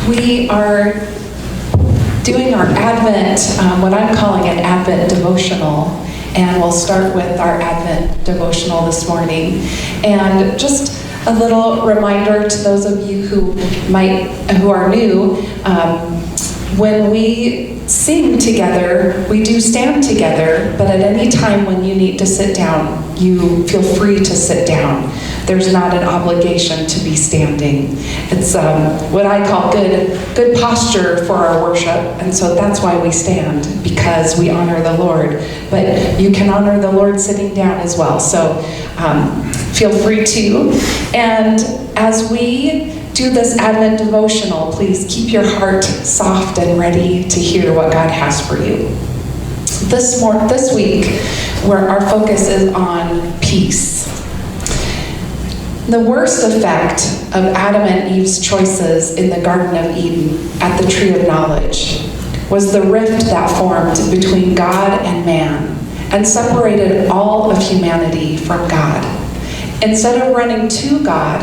We are doing our Advent, what I'm calling an Advent devotional, and we'll start with our Advent devotional this morning. And just a little reminder to those of you who are new, when we sing together, we do stand together, but at any time when you need to sit down, you feel free to sit down. There's not an obligation to be standing. It's what I call good posture for our worship, and so that's why we stand, because we honor the Lord. But you can honor the Lord sitting down as well, so feel free to. And as we do this Advent devotional, please keep your heart soft and ready to hear what God has for you. This week, where our focus is on peace. The worst effect of Adam and Eve's choices in the Garden of Eden at the Tree of Knowledge was the rift that formed between God and man and separated all of humanity from God. Instead of running to God,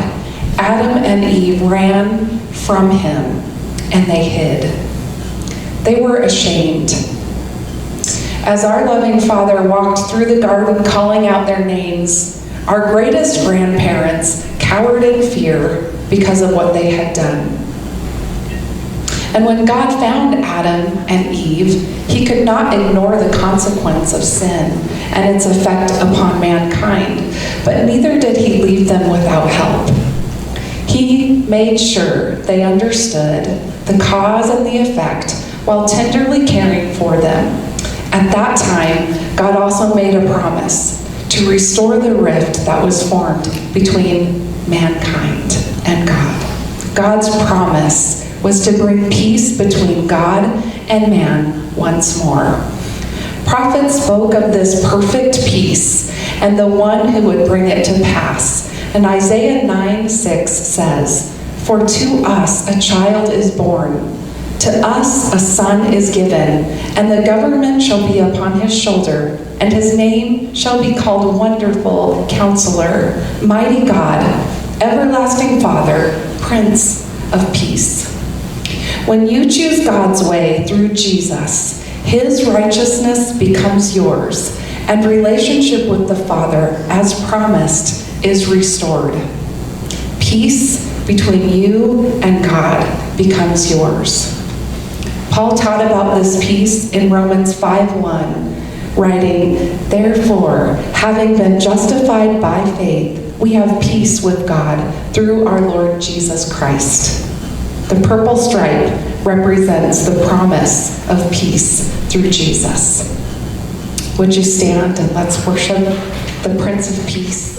Adam and Eve ran from him and they hid. They were ashamed. As our loving Father walked through the garden calling out their names, our greatest grandparents cowered in fear because of what they had done. And when God found Adam and Eve, he could not ignore the consequence of sin and its effect upon mankind, but neither did he leave them without help. He made sure they understood the cause and the effect while tenderly caring for them. At that time, God also made a promise to restore the rift that was formed between mankind and God. God's promise was to bring peace between God and man once more. Prophets spoke of this perfect peace and the one who would bring it to pass. And Isaiah 9:6 says, "For to us a child is born, to us a son is given, and the government shall be upon his shoulder, and his name shall be called Wonderful Counselor, Mighty God, Everlasting Father, Prince of Peace." When you choose God's way through Jesus, his righteousness becomes yours, and relationship with the Father, as promised, is restored. Peace between you and God becomes yours. Paul taught about this peace in Romans 5:1, writing, "Therefore, having been justified by faith, we have peace with God through our Lord Jesus Christ." The purple stripe represents the promise of peace through Jesus. Would you stand and let's worship the Prince of Peace?